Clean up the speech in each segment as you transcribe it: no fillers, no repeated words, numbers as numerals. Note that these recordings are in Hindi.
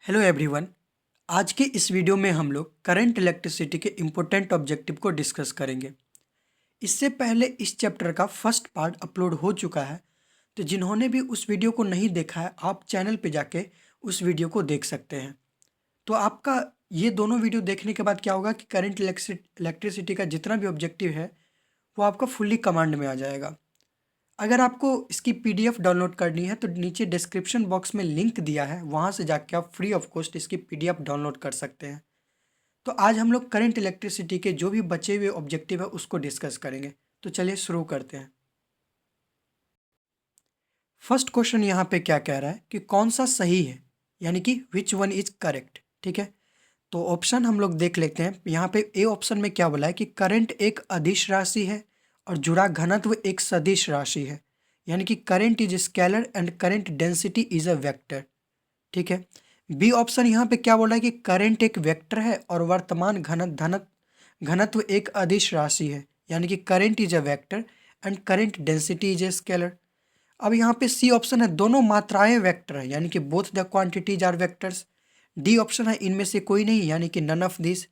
Hello everyone. आज के इस वीडियो में हम लोग करंट इलेक्ट्रिसिटी के इम्पोर्टेंट ऑब्जेक्टिव को डिस्कस करेंगे। इससे पहले इस चैप्टर का फर्स्ट पार्ट अपलोड हो चुका है, तो जिन्होंने भी उस वीडियो को नहीं देखा है आप चैनल पे जाके उस वीडियो को देख सकते हैं। तो आपका ये दोनों वीडियो देखने के बाद क्या होगा कि करंट इलेक्ट्रिसिटी का जितना भी ऑब्जेक्टिव है वो आपका फुल्ली कमांड में आ जाएगा। अगर आपको इसकी पीडीएफ डाउनलोड करनी है तो नीचे डिस्क्रिप्शन बॉक्स में लिंक दिया है, वहाँ से जाके आप फ्री ऑफ कॉस्ट इसकी पीडीएफ डाउनलोड कर सकते हैं। तो आज हम लोग करंट इलेक्ट्रिसिटी के जो भी बचे हुए ऑब्जेक्टिव है उसको डिस्कस करेंगे। तो चलिए शुरू करते हैं। फर्स्ट क्वेश्चन यहाँ पे क्या कह रहा है कि कौन सा सही है, यानी कि विच वन इज करेक्ट। ठीक है, तो ऑप्शन हम लोग देख लेते हैं। यहाँ पे ए ऑप्शन में क्या बोला है कि करंट एक अदिश राशि है और जुड़ा घनत्व एक सदिश राशि है, यानी कि current is scalar and current density is a vector. ठीक है, बी ऑप्शन यहाँ पे क्या बोला है कि करंट एक वेक्टर है और वर्तमान घनत्व एक अदिश राशि है, यानी कि current is a vector and current density is a scalar. अब यहाँ पे सी ऑप्शन है दोनों मात्राएं वेक्टर है, यानी कि both the quantities are vectors. D option है इनमें से कोई नहीं, यानी कि नन ऑफ दिस।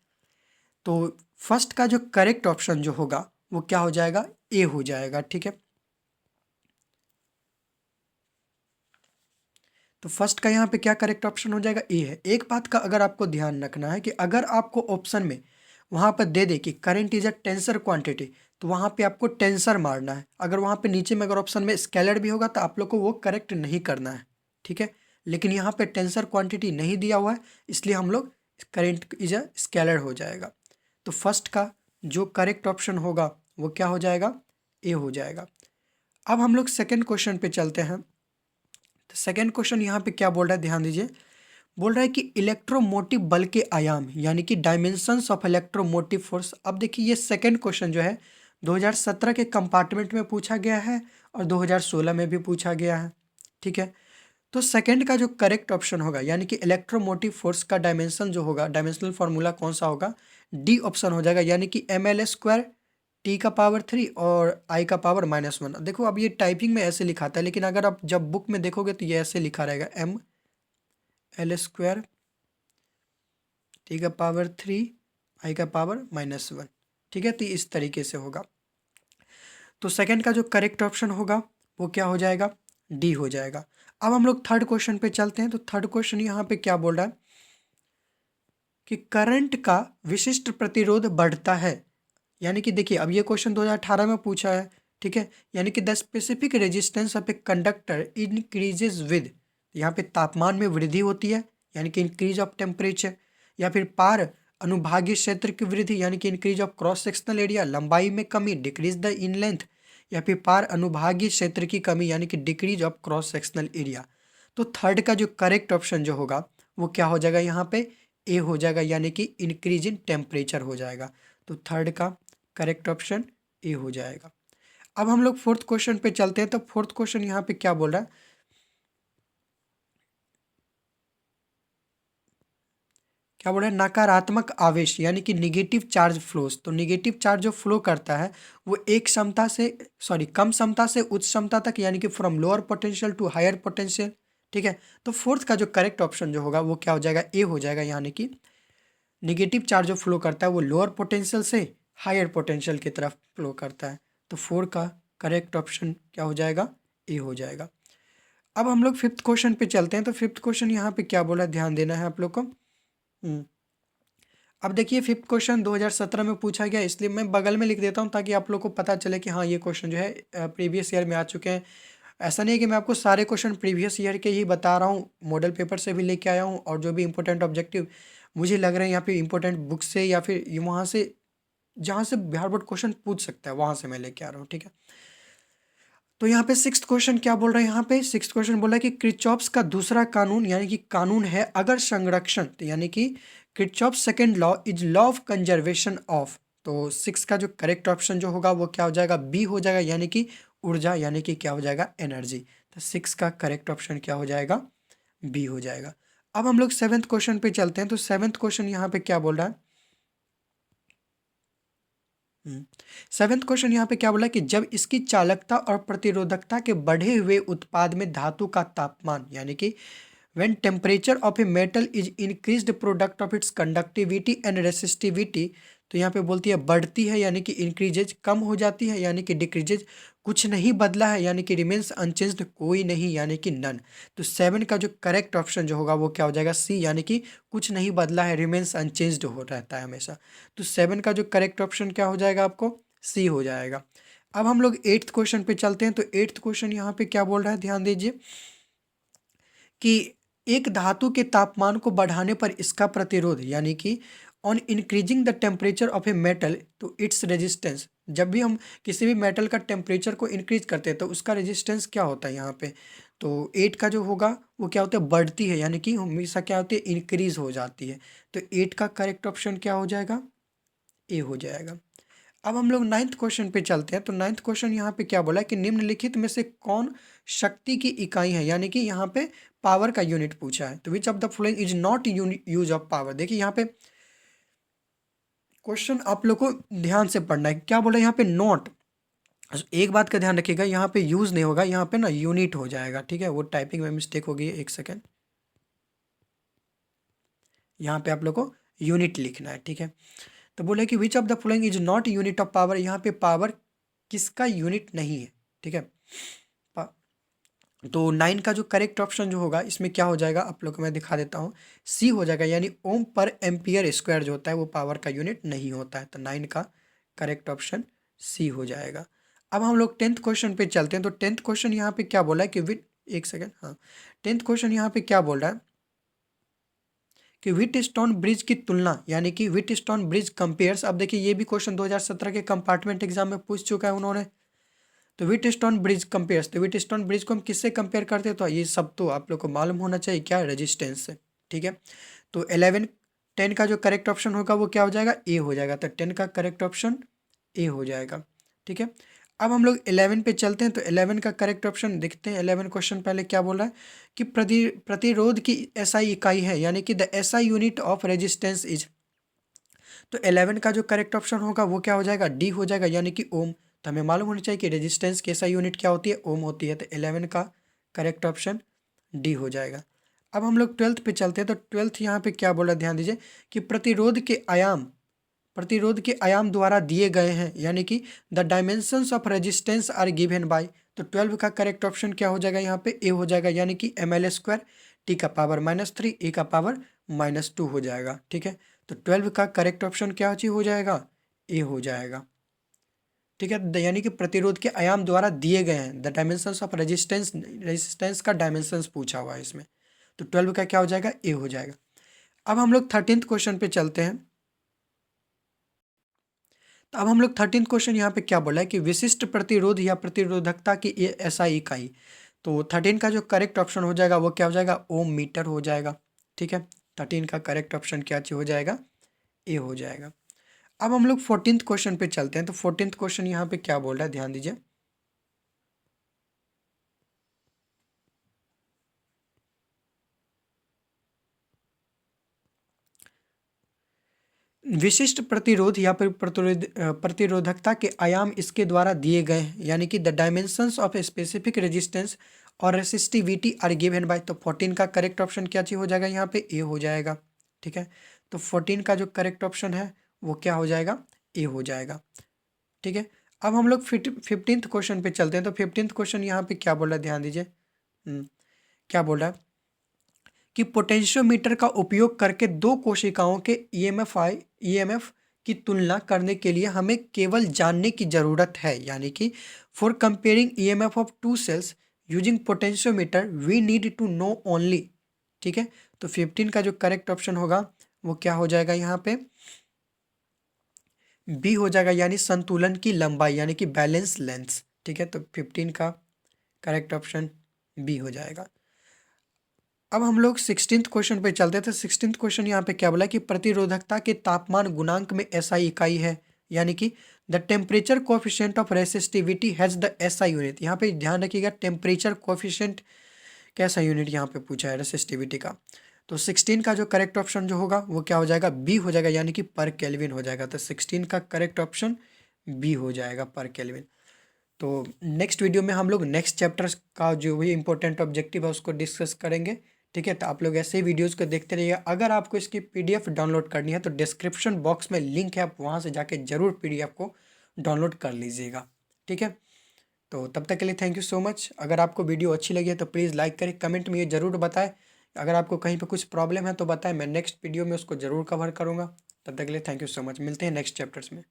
तो फर्स्ट का जो करेक्ट ऑप्शन जो होगा वो क्या हो जाएगा, ए हो जाएगा। ठीक है, तो फर्स्ट का यहाँ पे क्या करेक्ट ऑप्शन हो जाएगा, ए है। एक बात का अगर आपको ध्यान रखना है कि अगर आपको ऑप्शन में वहाँ पर दे दे कि current is a tensor quantity, तो वहाँ पे आपको टेंसर मारना है। अगर वहाँ पे नीचे में अगर ऑप्शन में स्केलर भी होगा तो आप लोग को वो करेक्ट नहीं करना है। ठीक है, लेकिन यहाँ पे टेंसर क्वांटिटी नहीं दिया हुआ है, इसलिए हम लोग करंट इज अ स्केलर हो जाएगा। तो फर्स्ट का जो करेक्ट ऑप्शन होगा वो क्या हो जाएगा, ए हो जाएगा। अब हम लोग सेकेंड क्वेश्चन पे चलते हैं। तो सेकेंड क्वेश्चन यहाँ पे क्या बोल रहा है, ध्यान दीजिए। बोल रहा है कि इलेक्ट्रोमोटिव बल के आयाम, यानी कि डायमेंशंस ऑफ इलेक्ट्रोमोटिव फोर्स। अब देखिए ये सेकेंड क्वेश्चन जो है 2017 के कंपार्टमेंट में पूछा गया है और 2016 में भी पूछा गया है। ठीक है, तो सेकेंड का जो करेक्ट ऑप्शन होगा, यानी कि इलेक्ट्रोमोटिव फोर्स का डायमेंशन जो होगा, डायमेंशनल फार्मूला कौन सा होगा, डी ऑप्शन हो जाएगा, यानी कि ml² T⁻³ और I⁻⁻1। देखो अब ये टाइपिंग में ऐसे लिखाता है, लेकिन अगर आप जब बुक में देखोगे तो ये ऐसे लिखा रहेगा ml² T⁻³ I⁻⁻1। ठीक है, तो इस तरीके से होगा। तो सेकंड का जो करेक्ट ऑप्शन होगा वो क्या हो जाएगा, डी हो जाएगा। अब हम लोग थर्ड क्वेश्चन पे चलते हैं। तो थर्ड क्वेश्चन यहाँ पे क्या बोल रहा है कि करंट का विशिष्ट प्रतिरोध बढ़ता है, यानी कि देखिए अब ये क्वेश्चन 2018 में पूछा है। ठीक है, यानी कि the specific resistance of a conductor increases with, यहाँ पे तापमान में वृद्धि होती है, यानी कि इंक्रीज ऑफ टेम्परेचर, या फिर पार अनुभागीय क्षेत्र की वृद्धि, यानी कि increase of cross sectional area, लंबाई में कमी डिक्रीज द इन लेंथ, या फिर पार अनुभागीय क्षेत्र की कमी, यानी कि decrease of cross sectional area. तो थर्ड का जो करेक्ट ऑप्शन जो होगा वो क्या हो जाएगा, यहाँ पे ए हो जाएगा, यानी कि इंक्रीज इन टेम्परेचर हो जाएगा। तो थर्ड का करेक्ट ऑप्शन ए हो जाएगा। अब हम लोग फोर्थ क्वेश्चन पे चलते हैं। तो फोर्थ क्वेश्चन यहाँ पे क्या बोल रहा है, क्या बोल रहा है, नकारात्मक आवेश यानी कि निगेटिव चार्ज फ्लोस। तो निगेटिव चार्ज जो फ्लो करता है वो एक क्षमता से कम क्षमता से उच्च क्षमता तक, यानी कि from lower potential to higher potential. ठीक है, तो फोर्थ का जो करेक्ट ऑप्शन जो होगा वो क्या हो जाएगा, ए हो जाएगा, यानी कि निगेटिव चार्ज जो फ्लो करता है वो लोअर पोटेंशियल से हायर पोटेंशियल की तरफ फ्लो करता है। तो फोर का करेक्ट ऑप्शन क्या हो जाएगा, ए हो जाएगा। अब हम लोग फिफ्थ क्वेश्चन पे चलते हैं। तो फिफ्थ क्वेश्चन यहाँ पे क्या बोला, ध्यान देना है आप लोग को। अब देखिए फिफ्थ क्वेश्चन 2017 में पूछा गया, इसलिए मैं बगल में लिख देता हूँ ताकि आप लोग को पता चले कि हाँ ये क्वेश्चन जो है प्रीवियस ईयर में आ चुके हैं। ऐसा नहीं है कि मैं आपको सारे क्वेश्चन प्रीवियस ईयर के ही बता रहा हूँ, मॉडल पेपर से भी लेके आया हूँ, और जो भी इंपॉर्टेंट ऑब्जेक्टिव मुझे लग रहे हैं यहाँ पे इंपॉर्टेंट बुक से या फिर वहाँ से जहाँ से बिहार बोर्ड क्वेश्चन पूछ सकता है वहाँ से मैं लेके आ रहा हूँ। ठीक है, तो यहाँ पे सिक्स्थ क्वेश्चन क्या बोल रहा है, यहाँ पे सिक्स्थ क्वेश्चन बोल रहा है कि किरचॉफ्स का दूसरा कानून, यानी कि कानून है अगर संरक्षण, तो यानी कि Kirchhoff second law is law of conservation of. तो सिक्स का जो करेक्ट ऑप्शन जो होगा वो क्या हो जाएगा, बी हो जाएगा, यानी कि ऊर्जा, यानी कि क्या हो जाएगा, एनर्जी। तो सिक्स का करेक्ट ऑप्शन क्या हो जाएगा, बी हो जाएगा। अब हम लोग सेवेंथ क्वेश्चन पे चलते हैं। तो सेवेंथ क्वेश्चन यहाँ पे क्या बोल रहा है, सेवेंथ क्वेश्चन यहाँ पे क्या बोला कि जब इसकी चालकता और प्रतिरोधकता के बढ़े हुए उत्पाद में धातु का तापमान, यानी कि when temperature of a metal is increased product of its conductivity and resistivity, तो यहाँ पे बोलती है बढ़ती है यानी कि इंक्रीजेज, कम हो जाती है यानी कि डिक्रीजेज, कुछ नहीं बदला है यानी कि रिमेन्स अनचेंज्ड, कोई नहीं यानी कि नन। तो 7 का जो करेक्ट ऑप्शन जो होगा वो क्या हो जाएगा, सी, यानी कि कुछ नहीं बदला है, रिमेन्स अनचेंज्ड हो रहता है हमेशा। तो 7 का जो करेक्ट ऑप्शन क्या हो जाएगा, आपको सी हो जाएगा। अब हम लोग 8th क्वेश्चन पे चलते हैं। तो 8th क्वेश्चन यहाँ पे क्या बोल रहा है, ध्यान दीजिए कि एक धातु के तापमान को बढ़ाने पर इसका प्रतिरोध, यानी कि on increasing the temperature of a metal तो इट्स रेजिस्टेंस, जब भी हम किसी भी मेटल का टेम्परेचर को इंक्रीज करते हैं तो उसका रेजिस्टेंस क्या होता है यहाँ पे। तो 8 का जो होगा वो क्या होता है, बढ़ती है, यानी कि हमेशा क्या होती है, इंक्रीज हो जाती है। तो 8 का करेक्ट ऑप्शन क्या हो जाएगा, ए हो जाएगा। अब हम लोग 9th क्वेश्चन पे चलते हैं। तो 9th क्वेश्चन यहाँ पे क्या बोला है कि निम्नलिखित में से कौन शक्ति की इकाई है, यानी कि यहाँ पे पावर का यूनिट पूछा है। तो which of the following is not use of power. देखिए यहाँ पे क्वेश्चन आप लोग को ध्यान से पढ़ना है, क्या बोला है यहाँ पे, नॉट। एक बात का ध्यान रखिएगा, यहाँ पे यूज नहीं होगा, यहाँ पे ना यूनिट हो जाएगा, ठीक है, वो टाइपिंग में मिस्टेक हो गई है, एक सेकेंड। यहाँ पे आप लोग को यूनिट लिखना है, ठीक है। तो बोले कि which of the following is not unit of power, यहाँ पे पावर किसका यूनिट नहीं है, ठीक है। तो 9 का जो करेक्ट ऑप्शन जो होगा इसमें क्या हो जाएगा, आप लोग को मैं दिखा देता हूँ, सी हो जाएगा, यानी ओम पर एम्पियर स्क्वायर जो होता है वो पावर का यूनिट नहीं होता है। तो 9 का करेक्ट ऑप्शन सी हो जाएगा। अब हम लोग 10th क्वेश्चन पे चलते हैं। तो 10th क्वेश्चन यहाँ पे क्या बोला है कि विथ, एक सेकेंड, हाँ, 10th क्वेश्चन यहाँ पे क्या बोल रहा है कि व्हीटस्टोन ब्रिज की तुलना, यानी कि व्हीटस्टोन ब्रिज कंपेयर्स। अब देखिए ये भी क्वेश्चन 2017 के कंपार्टमेंट एग्जाम में पूछ चुका है उन्होंने। तो व्हीटस्टोन ब्रिज कंपेयर्स, तो व्हीटस्टोन ब्रिज को हम किससे कंपेयर करते हैं, तो ये सब तो आप लोग को मालूम होना चाहिए, क्या, रेजिस्टेंस से, ठीक है। तो 10 का जो करेक्ट ऑप्शन होगा वो क्या हो जाएगा, ए हो जाएगा। तो 10 का करेक्ट ऑप्शन ए हो जाएगा, ठीक है। अब हम लोग 11 पे चलते हैं। तो 11 का करेक्ट ऑप्शन देखते हैं। 11 क्वेश्चन पहले क्या बोल रहा है कि प्रतिरोध की एसआई इकाई है, यानी कि the SI unit of resistance is. तो 11 का जो करेक्ट ऑप्शन होगा वो क्या हो जाएगा, डी हो जाएगा, यानी कि ओम। तो हमें मालूम होनी चाहिए कि रेजिस्टेंस की एसआई यूनिट क्या होती है, ओम होती है। तो 11 का करेक्ट ऑप्शन डी हो जाएगा। अब हम लोग 12th पे चलते हैं। तो 12th यहाँ पे क्या बोला, ध्यान दीजिए कि प्रतिरोध के आयाम द्वारा दिए गए हैं, यानी कि the dimensions of resistance R given by. तो 12 का करेक्ट ऑप्शन क्या हो जाएगा, यहाँ पे ए हो जाएगा, यानी कि ml², टी का पावर -3, ए का पावर -2 हो जाएगा, ठीक है। तो 12 का करेक्ट ऑप्शन क्या चीज हो जाएगा, ए हो जाएगा, ठीक है। यानी कि प्रतिरोध के आयाम द्वारा दिए गए हैं, द डायमेंशंस ऑफ रेजिस्टेंस का डायमेंशंस पूछा हुआ है इसमें। तो 12 का क्या हो जाएगा, ए हो जाएगा। अब हम लोग 13th क्वेश्चन पे चलते हैं। तो अब हम लोग 13th क्वेश्चन यहाँ पे क्या बोला है कि विशिष्ट प्रतिरोध या प्रतिरोधकता की ये एसआई इकाई। तो 13 का जो करेक्ट ऑप्शन हो जाएगा वो क्या हो जाएगा, ओम मीटर हो जाएगा, ठीक है। 13 का करेक्ट ऑप्शन क्या चीज हो जाएगा, ए हो जाएगा। अब हम लोग 14th क्वेश्चन पे चलते हैं। तो 14th क्वेश्चन यहाँ पे क्या बोल रहा है, ध्यान दीजिए। विशिष्ट प्रतिरोध या फिर प्रतिरोधकता के आयाम इसके द्वारा दिए गए हैं, यानी कि the dimensions of a specific resistance और रेसिस्टिविटी आर गिवन बाय। तो 14 का करेक्ट ऑप्शन क्या चीज हो जाएगा, यहाँ पे ए हो जाएगा, ठीक है। तो 14 का जो करेक्ट ऑप्शन है वो क्या हो जाएगा, ए हो जाएगा, ठीक है। अब हम लोग 15th क्वेश्चन पे चलते हैं। तो 15th क्वेश्चन यहाँ पे क्या बोल रहा है, ध्यान दीजिए। क्या बोल रहा है कि पोटेंशियोमीटर का उपयोग करके दो कोशिकाओं के ईएमएफ की तुलना करने के लिए हमें केवल जानने की ज़रूरत है, यानी कि for comparing EMF of two cells using potentiometer we need to know only, ठीक है। तो 15 का जो करेक्ट ऑप्शन होगा वो क्या हो जाएगा, यहाँ पे बी हो जाएगा, यानी संतुलन की लंबाई, यानी कि बैलेंस लेंथ, ठीक है। तो 15 का करेक्ट ऑप्शन बी हो जाएगा। अब हम लोग 16th क्वेश्चन पे चलते थे। 16th क्वेश्चन यहाँ पे क्या बोला कि प्रतिरोधकता के तापमान गुणांक में एसआई इकाई है, यानी कि the temperature coefficient of resistivity has the SI unit. यहाँ पे ध्यान रखिएगा, टेम्परेचर कोफिशिएंट कैसा यूनिट यहाँ पे पूछा है, रेसिस्टिविटी का। तो 16 का जो करेक्ट ऑप्शन जो होगा वो क्या हो जाएगा, बी हो जाएगा, यानी कि पर केल्विन हो जाएगा। तो 16 का करेक्ट ऑप्शन बी हो जाएगा, पर केल्विन। तो नेक्स्ट वीडियो में हम लोग नेक्स्ट चैप्टर का जो भी इंपॉर्टेंट ऑब्जेक्टिव है उसको डिस्कस करेंगे, ठीक है, तो आप लोग ऐसे ही वीडियोज़ को देखते रहिए। अगर आपको इसकी पीडीएफ डाउनलोड करनी है तो डिस्क्रिप्शन बॉक्स में लिंक है, आप वहाँ से जाके ज़रूर पीडीएफ को डाउनलोड कर लीजिएगा। ठीक है, तो तब तक के लिए थैंक यू सो मच। अगर आपको वीडियो अच्छी लगी है तो प्लीज़ लाइक करें, कमेंट में ये ज़रूर बताएं। अगर आपको कहीं पे कुछ प्रॉब्लम है तो बताएं, मैं नेक्स्ट वीडियो में उसको ज़रूर कवर करूँगा। तब तक के लिए थैंक यू सो मच, मिलते हैं नेक्स्ट चैप्टर्स में।